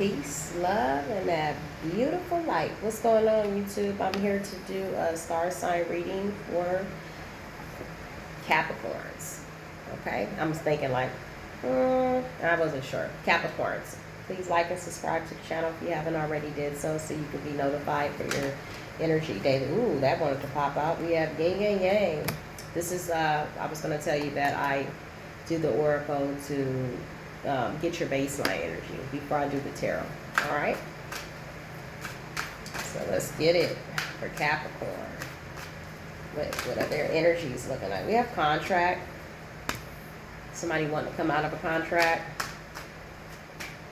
peace, love, and that beautiful light. What's going on, YouTube? I'm here to do a star sign reading for Capricorns. Okay, I'm thinking like, I wasn't sure. Capricorns. Please like and subscribe to the channel if you haven't already did so you can be notified for your energy daily. Ooh, that wanted to pop out. We have yin yang yang. This is, I was going to tell you that I do the oracle to get your baseline energy before I do the tarot. All right. So let's get it for Capricorn. What are their energies looking like? We have contract. Somebody wanting to come out of a contract.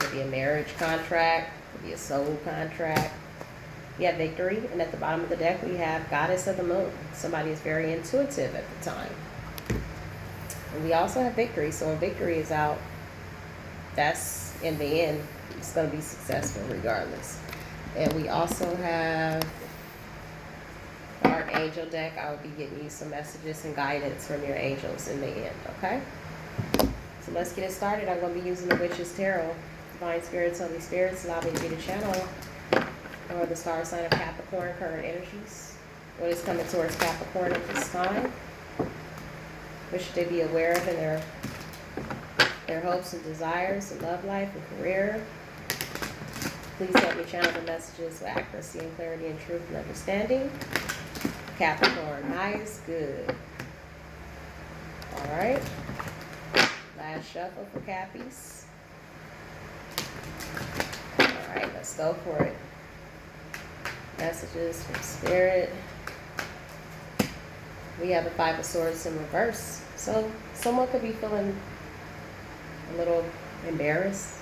Could be a marriage contract. Could be a soul contract. We have victory, and at the bottom of the deck we have Goddess of the Moon. Somebody is very intuitive at the time. And we also have victory. So when victory is out, that's in the end, it's going to be successful regardless. And we also have the Archangel deck. I will be giving you some messages and guidance from your angels in the end, okay? So let's get it started. I'm going to be using the Witch's Tarot. Divine Spirits, Holy Spirits, allow me to be the channel or the star sign of Capricorn, current energies. What is coming towards Capricorn at this time? What should they be aware of in their hopes and desires, and love life and career? Please help me channel the messages with accuracy and clarity and truth and understanding. Capricorn, highest good. All right. Last shuffle for Cappies. All right, let's go for it. Messages from Spirit. We have the Five of Swords in reverse. So someone could be feeling a little embarrassed,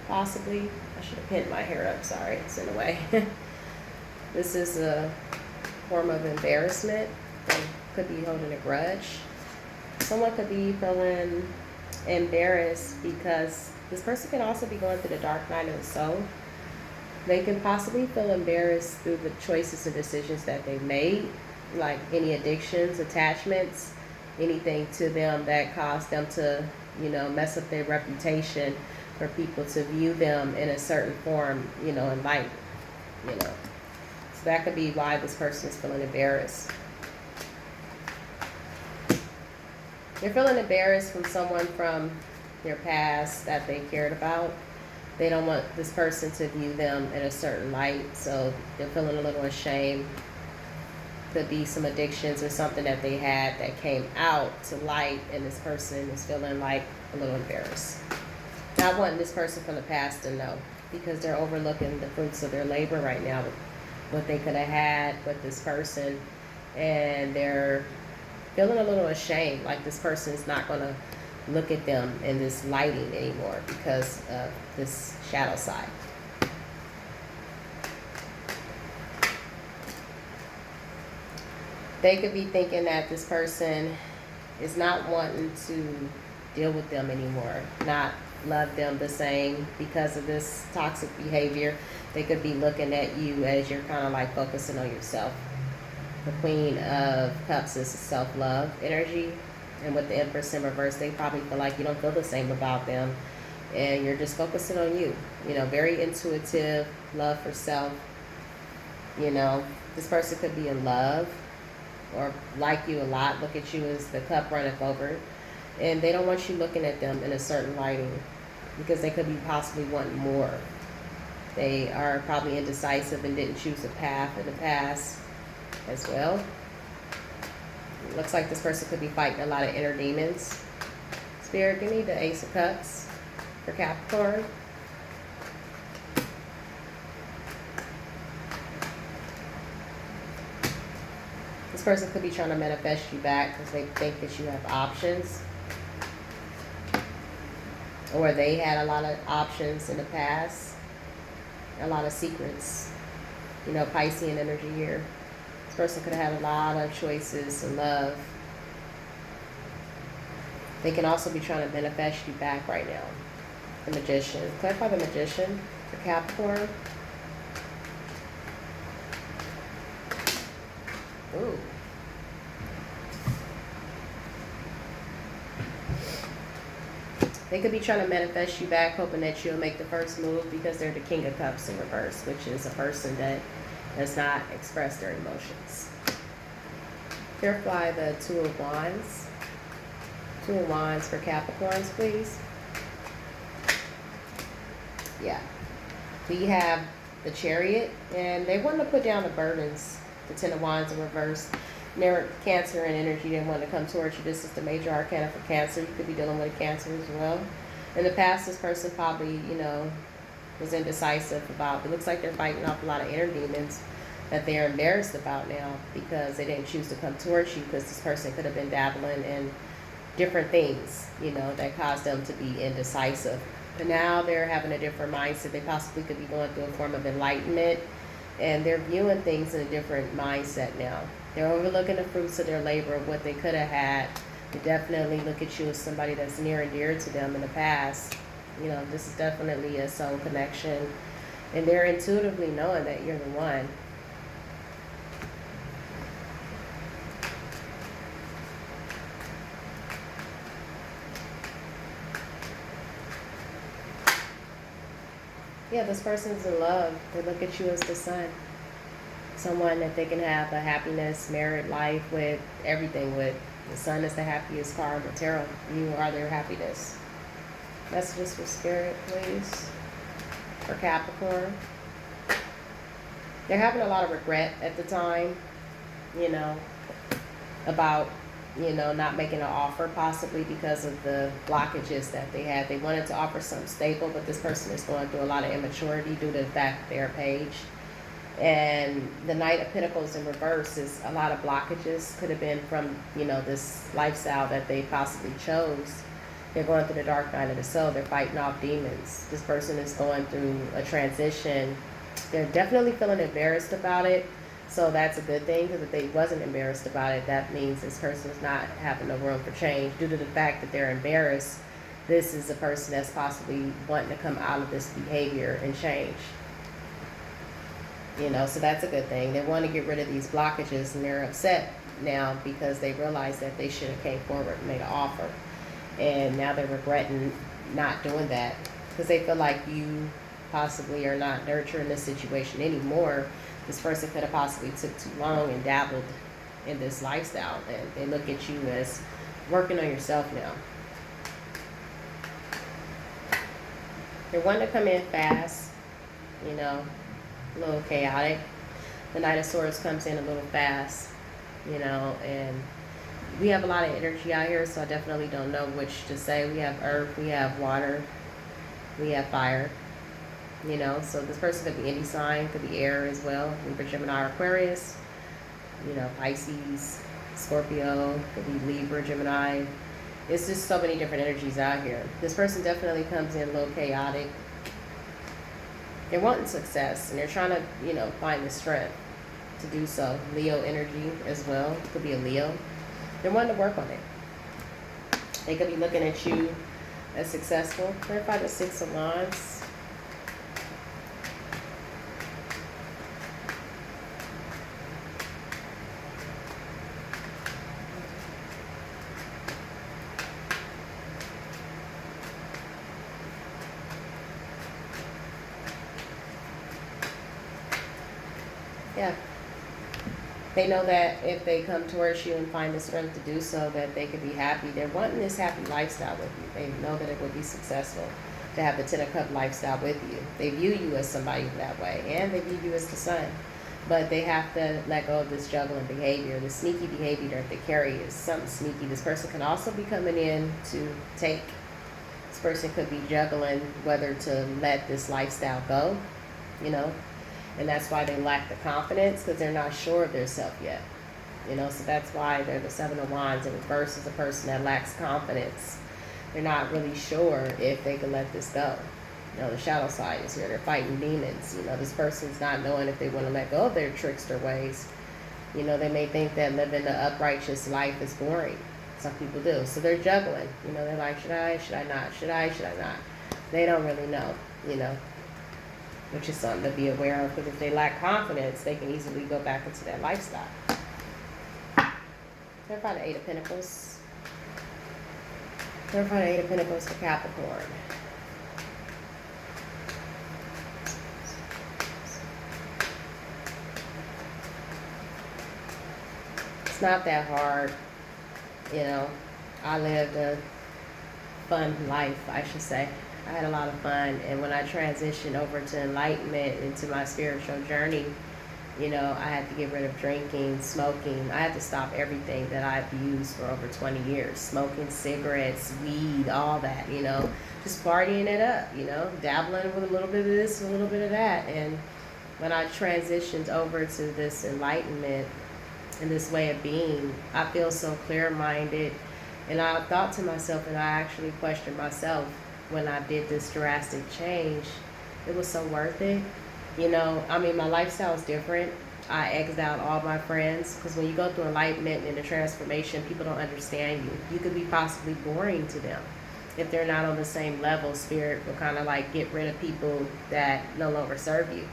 possibly. I should have pinned my hair up, sorry, it's in the way. This is a form of embarrassment. They could be holding a grudge. Someone could be feeling embarrassed because this person can also be going through the dark night of the soul. They can possibly feel embarrassed through the choices and decisions that they made, like any addictions, attachments, anything to them that caused them to, you know, mess up their reputation, for people to view them in a certain form, you know, in light, you know. So that could be why this person is feeling embarrassed. They're feeling embarrassed from someone from their past that they cared about. They don't want this person to view them in a certain light, so they're feeling a little ashamed. Could be some addictions or something that they had that came out to light, and this person is feeling like a little embarrassed. Not wanting this person from the past to know, because they're overlooking the fruits of their labor right now, what they could have had with this person, and they're feeling a little ashamed, like this person is not going to look at them in this lighting anymore because of this shadow side. They could be thinking that this person is not wanting to deal with them anymore, not love them the same because of this toxic behavior. They could be looking at you as you're kind of like focusing on yourself. The Queen of Cups is self-love energy. And with the Empress in reverse, they probably feel like you don't feel the same about them. And you're just focusing on you. You know, very intuitive, love for self. You know, this person could be in love or like you a lot, look at you as the cup runneth over. And they don't want you looking at them in a certain lighting because they could be possibly wanting more. They are probably indecisive and didn't choose a path in the past as well. It looks like this person could be fighting a lot of inner demons. Spirit, give me the Ace of Cups for Capricorn. This person could be trying to manifest you back because they think that you have options. Or they had a lot of options in the past. A lot of secrets. You know, Piscean energy here. This person could have had a lot of choices in love. They can also be trying to manifest you back right now. The Magician. Clarify the Magician for Capricorn. Ooh. They could be trying to manifest you back, hoping that you'll make the first move, because they're the King of Cups in reverse, which is a person that does not express their emotions. Clarify the Two of Wands. Two of Wands for Capricorns, please. Yeah. We have the Chariot, and they want to put down the burdens. The Ten of Wands in reverse. They're Cancer and energy. They want to come towards you. This is the major arcana for Cancer. You could be dealing with Cancer as well. In the past, this person probably, was indecisive about. It looks like they're fighting off a lot of inner demons that they're embarrassed about now, because they didn't choose to come towards you, because this person could have been dabbling in different things, that caused them to be indecisive. But now they're having a different mindset. They possibly could be going through a form of enlightenment, and they're viewing things in a different mindset now. They're overlooking the fruits of their labor, of what they could have had. They definitely look at you as somebody that's near and dear to them in the past. This is definitely a soul connection. And they're intuitively knowing that you're the one. Yeah, this person's in love. They look at you as the sun. Someone that they can have a happiness, married life with, everything with. The sun is the happiest card in the tarot. You are their happiness. Messages for Spirit, please. For Capricorn. They're having a lot of regret at the time, about, not making an offer, possibly because of the blockages that they had. They wanted to offer something stable, but this person is going through a lot of immaturity due to the fact that they're a page. And the Knight of Pentacles in reverse is a lot of blockages. Could have been from, this lifestyle that they possibly chose. They're going through the dark night of the soul. They're fighting off demons. This person is going through a transition. They're definitely feeling embarrassed about it. So that's a good thing, because if they wasn't embarrassed about it, that means this person is not having no room for change. Due to the fact that they're embarrassed, this is a person that's possibly wanting to come out of this behavior and change. So that's a good thing. They want to get rid of these blockages, and they're upset now because they realize that they should have came forward and made an offer. And now they're regretting not doing that, because they feel like you possibly are not nurturing this situation anymore. This person could have possibly took too long and dabbled in this lifestyle, and they look at you as working on yourself now. They want to come in fast, a little chaotic. The Knight of Swords comes in a little fast, and we have a lot of energy out here, so I definitely don't know which to say. We have earth, we have water, we have fire. So this person could be any sign, could be air as well. Libra, Gemini, or Aquarius. Pisces, Scorpio, could be Libra, Gemini. It's just so many different energies out here. This person definitely comes in a little chaotic. They're wanting success, and they're trying to, find the strength to do so. Leo energy as well. Could be a Leo. They're wanting to work on it. They could be looking at you as successful. Clarify the Six of Wands. Yeah. They know that if they come towards you and find the strength to do so, that they could be happy. They're wanting this happy lifestyle with you. They know that it would be successful to have the Ten of Cups lifestyle with you. They view you as somebody that way, and they view you as the sun. But they have to let go of this juggling behavior. The sneaky behavior that they carry is something sneaky. This person can also be coming in to take. This person could be juggling whether to let this lifestyle go, and that's why they lack the confidence, because they're not sure of their self yet. So that's why they're the Seven of Wands. In reverse is a person that lacks confidence. They're not really sure if they can let this go. The shadow side is here. They're fighting demons. This person's not knowing if they want to let go of their trickster ways. They may think that living the uprighteous life is boring. Some people do. So they're juggling. They're like, should I not? Should I not? They don't really know, which is something to be aware of, because if they lack confidence, they can easily go back into that lifestyle. Clarify the Eight of Pentacles. Clarify the Eight of Pentacles for Capricorn. It's not that hard, you know. I lived a fun life, I should say. I had a lot of fun, and when I transitioned over to enlightenment into my spiritual journey, you know, I had to get rid of drinking, smoking. I had to stop everything that I've used for over 20 years. Smoking cigarettes, weed, all that, you know. Just partying it up, you know. Dabbling with a little bit of this, a little bit of that. And when I transitioned over to this enlightenment and this way of being, I feel so clear-minded. And I thought to myself, and I actually questioned myself when I did this drastic change, it was so worth it. You know, I mean, my lifestyle is different. I exed out all my friends because when you go through enlightenment and the transformation, people don't understand you. You could be possibly boring to them. If they're not on the same level, spirit will kind of like get rid of people that no longer serve you,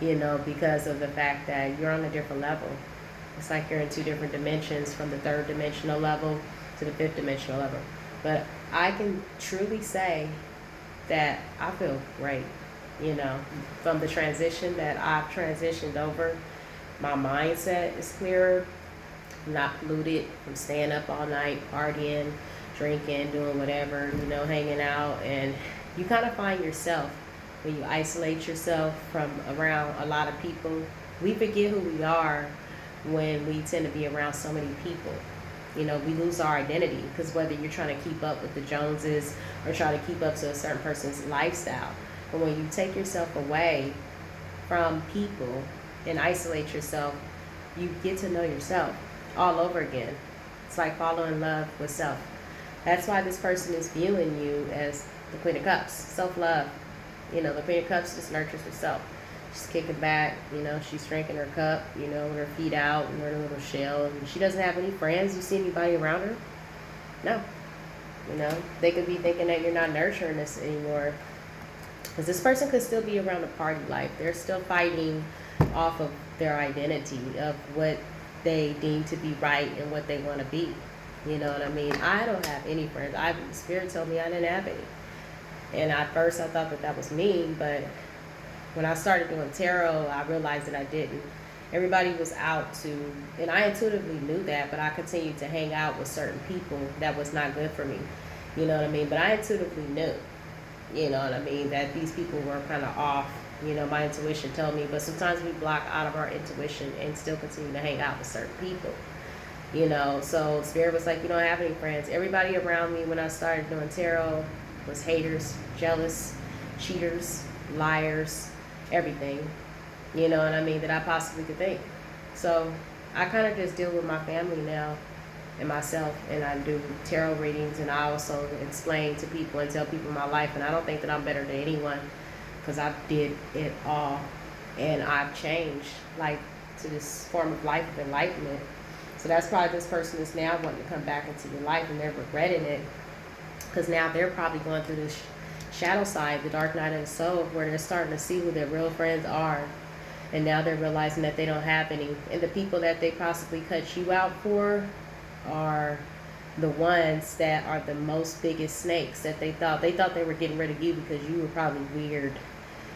you know, because of the fact that you're on a different level. It's like you're in two different dimensions, from the third dimensional level to the fifth dimensional level. But I can truly say that I feel great. You know, from the transition that I've transitioned over, my mindset is clearer. I'm not polluted from staying up all night, partying, drinking, doing whatever, you know, hanging out. And you kind of find yourself when you isolate yourself from around a lot of people. We forget who we are when we tend to be around so many people. You know, we lose our identity because whether you're trying to keep up with the Joneses or try to keep up to a certain person's lifestyle. But when you take yourself away from people and isolate yourself, you get to know yourself all over again. It's like falling in love with self. That's why this person is viewing you as the Queen of Cups, self-love. You know, the Queen of Cups just nurtures herself. She's kicking back, you know, she's drinking her cup, you know, with her feet out and her little shell. And she doesn't have any friends. You see anybody around her? No. You know, they could be thinking that you're not nurturing this anymore. Because this person could still be around the party life. They're still fighting off of their identity of what they deem to be right and what they want to be. You know what I mean? I don't have any friends. Spirit told me I didn't have any. And at first I thought that that was mean, but when I started doing tarot, I realized that I didn't. Everybody was out to, and I intuitively knew that, but I continued to hang out with certain people that was not good for me. You know what I mean? But I intuitively knew. You know what I mean? That these people were kind of off. You know, my intuition told me. But sometimes we block out of our intuition and still continue to hang out with certain people. You know, so Spirit was like, you don't have any friends. Everybody around me when I started doing tarot was haters, jealous, cheaters, liars, everything. You know what I mean? That I possibly could think. So I kind of just deal with my family now and myself, and I do tarot readings, and I also explain to people and tell people my life, and I don't think that I'm better than anyone because I did it all, and I've changed like to this form of life of enlightenment. So that's probably this person is now wanting to come back into your life, and they're regretting it because now they're probably going through this shadow side, the dark night of the soul, where they're starting to see who their real friends are, and now they're realizing that they don't have any, and the people that they possibly cut you out for are the ones that are the most biggest snakes that they thought they were getting rid of you because you were probably weird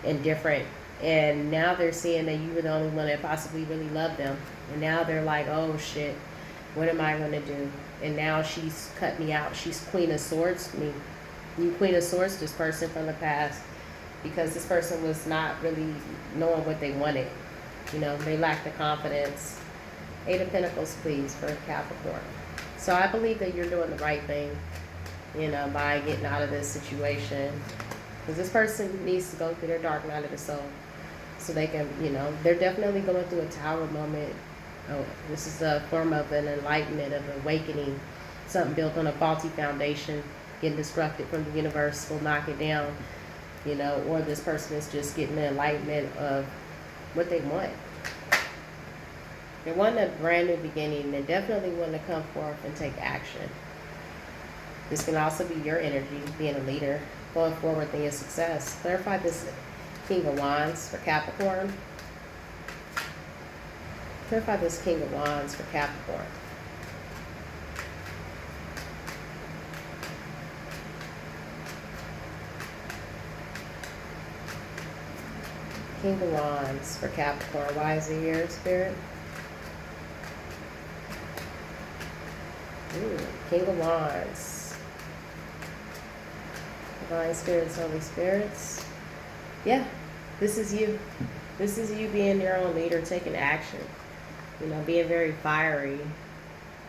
and different, and now they're seeing that you were the only one that possibly really loved them, and now they're like, oh shit, what am I going to do? And now she's cut me out. She's Queen of Swords me. You Queen of Swords this person from the past because this person was not really knowing what they wanted. You know, they lacked the confidence. Eight of Pentacles, please, for Capricorn. So I believe that you're doing the right thing, you know, by getting out of this situation. Because this person needs to go through their dark night of the soul. So they can, you know, they're definitely going through a tower moment. Oh, this is a form of an enlightenment, of awakening. Something built on a faulty foundation, getting disrupted from the universe will knock it down, you know, or this person is just getting the enlightenment of what they want. They want a brand new beginning. They definitely want to come forth and take action. This can also be your energy, being a leader, going forward in your success. Clarify this King of Wands for Capricorn. Clarify this King of Wands for Capricorn. King of Wands for Capricorn. Why is it here, Spirit? Ooh, King of Wands. Divine Spirits, Holy Spirits. Yeah, this is you. This is you being your own leader, taking action. You know, being very fiery.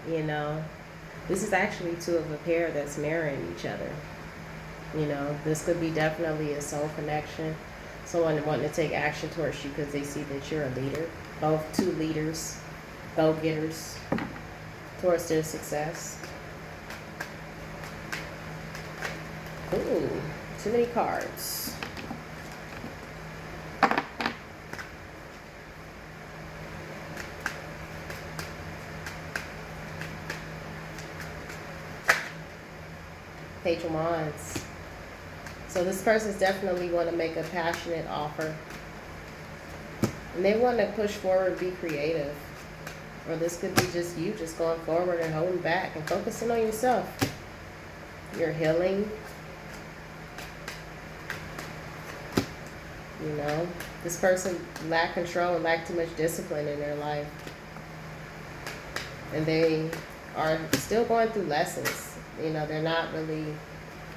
You know, this is actually two of a pair that's marrying each other. You know, this could be definitely a soul connection. Someone wanting to take action towards you because they see that you're a leader. Both two leaders, go-getters towards their success. Ooh, too many cards. Page of Wands. So this person's definitely want to make a passionate offer. And they want to push forward, be creative. Or this could be just you just going forward and holding back and focusing on yourself. You're healing. You know, this person lack control and lack too much discipline in their life. And they are still going through lessons. You know, they're not really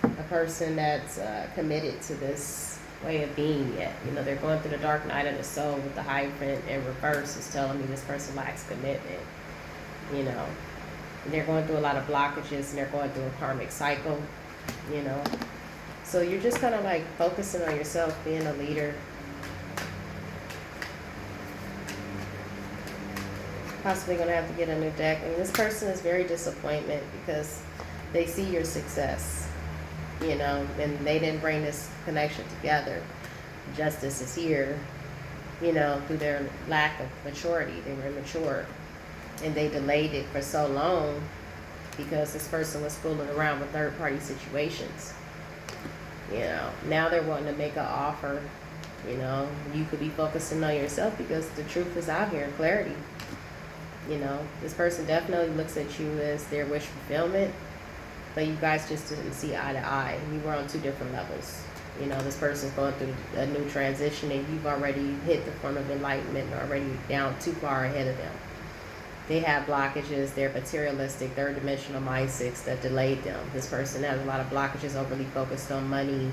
a person that's committed to this way of being yet. You know, they're going through the dark night of the soul with the Hierophant in reverse is telling me this person lacks commitment. You know, and they're going through a lot of blockages and they're going through a karmic cycle, you know. So you're just kind of like focusing on yourself, being a leader. Possibly going to have to get a new deck. And this person is very disappointment because they see your success, you know, and they didn't bring this connection together. Justice is here, you know, through their lack of maturity. They were immature and they delayed it for so long because this person was fooling around with third-party situations. You know, now they're wanting to make an offer. You know, you could be focusing on yourself because the truth is out here, clarity. You know, this person definitely looks at you as their wish fulfillment, but you guys just didn't see eye to eye. You were on two different levels. You know, this person's going through a new transition and you've already hit the point of enlightenment and already down too far ahead of them. They have blockages, they're materialistic, third-dimensional mindsets that delayed them. This person has a lot of blockages, overly focused on money,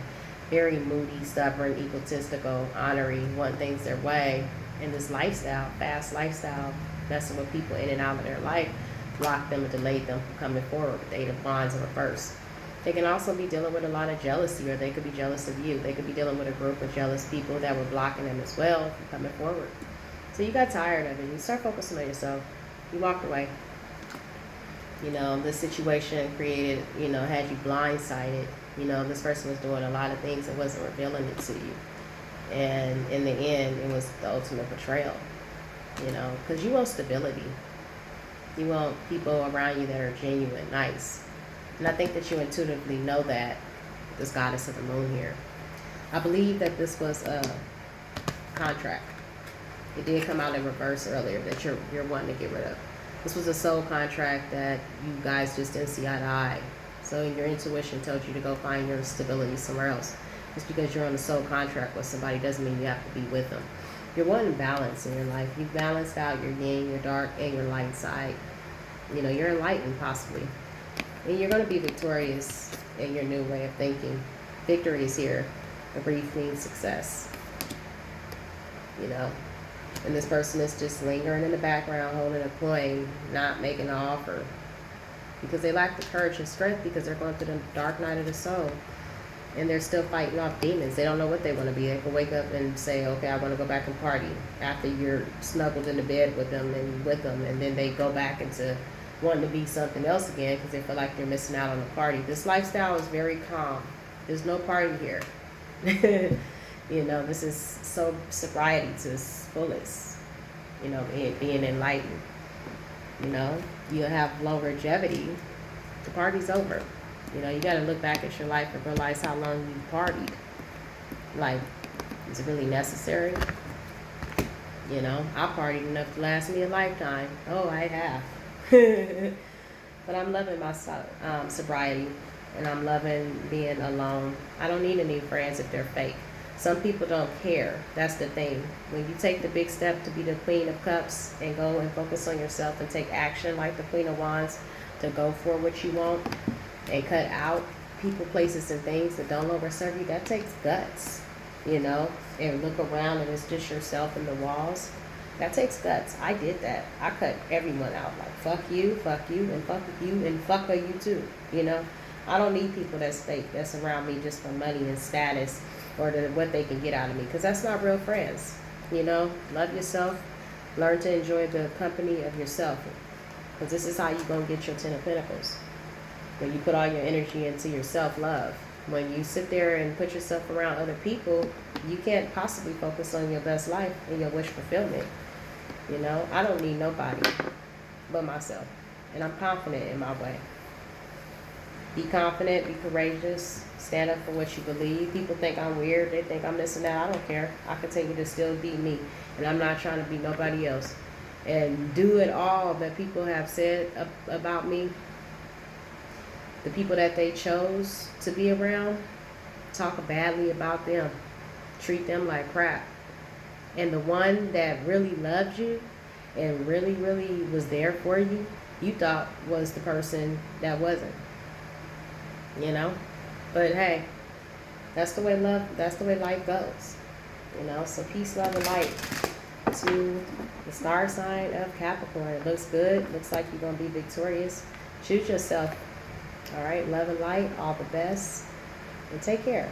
very moody, stubborn, egotistical, honoring, want things their way. And this lifestyle, fast lifestyle, messing with people in and out of their life, blocked them and delayed them from coming forward with the Eight of Wands in reverse. They can also be dealing with a lot of jealousy, or they could be jealous of you. They could be dealing with a group of jealous people that were blocking them as well from coming forward. So you got tired of it. You start focusing on yourself. You walked away. You know, this situation created, you know, had you blindsided. You know, this person was doing a lot of things that wasn't revealing it to you. And in the end, it was the ultimate betrayal. You know, because you want stability. You want people around you that are genuine, nice. And I think that you intuitively know that, this goddess of the moon here. I believe that this was a contract. It did come out in reverse earlier that you're wanting to get rid of. This was a soul contract that you guys just didn't see eye to eye. So your intuition told you to go find your stability somewhere else. Just because you're on a soul contract with somebody doesn't mean you have to be with them. You're wanting balance in your life. You've balanced out your yin, your dark, and your light side. You know, you're enlightened possibly. And you're going to be victorious in your new way of thinking. Victory is here. A brief means success. You know, and this person is just lingering in the background, holding a coin, not making an offer. Because they lack the courage and strength because they're going through the dark night of the soul. And they're still fighting off demons. They don't know what they want to be. They can wake up and say, okay, I want to go back and party. After you're snuggled in the bed with them, and then they go back into wanting to be something else again because they feel like they're missing out on the party. This lifestyle is very calm. There's no party here. You know, this is so sobriety to its fullest. You know, being enlightened. You know, you have low longevity. The party's over. You know, you got to look back at your life and realize how long you partied. Like, is it really necessary? You know, I partied enough to last me a lifetime. Oh, I have. But I'm loving my sobriety, and I'm loving being alone. I don't need any friends if they're fake. Some people don't care. That's the thing. When you take the big step to be the Queen of Cups and go and focus on yourself and take action like the Queen of Wands to go for what you want and cut out people, places, and things that don't overserve you, that takes guts, you know? And look around and it's just yourself and the walls. That takes guts. I did that. I cut everyone out. Like, fuck you, and fuck you, and fuck you too, you know? I don't need people that's fake, that's around me just for money and status or what they can get out of me, because that's not real friends, you know? Love yourself. Learn to enjoy the company of yourself, because this is how you're going to get your 10 of Pentacles. When you put all your energy into your self-love. When you sit there and put yourself around other people, you can't possibly focus on your best life and your wish fulfillment. You know, I don't need nobody but myself. And I'm confident in my way. Be confident, be courageous, stand up for what you believe. People think I'm weird, they think I'm this and that. I don't care. I continue to still be me. And I'm not trying to be nobody else. And do it all that people have said about me. The people that they chose to be around, talk badly about them. Treat them like crap. And the one that really loved you and really, really was there for you, you thought was the person that wasn't. You know? But hey, that's the way life goes. You know? So peace, love, and light to the star sign of Capricorn. It looks good. Looks like you're going to be victorious. Choose yourself. All right? Love and light. All the best. And take care.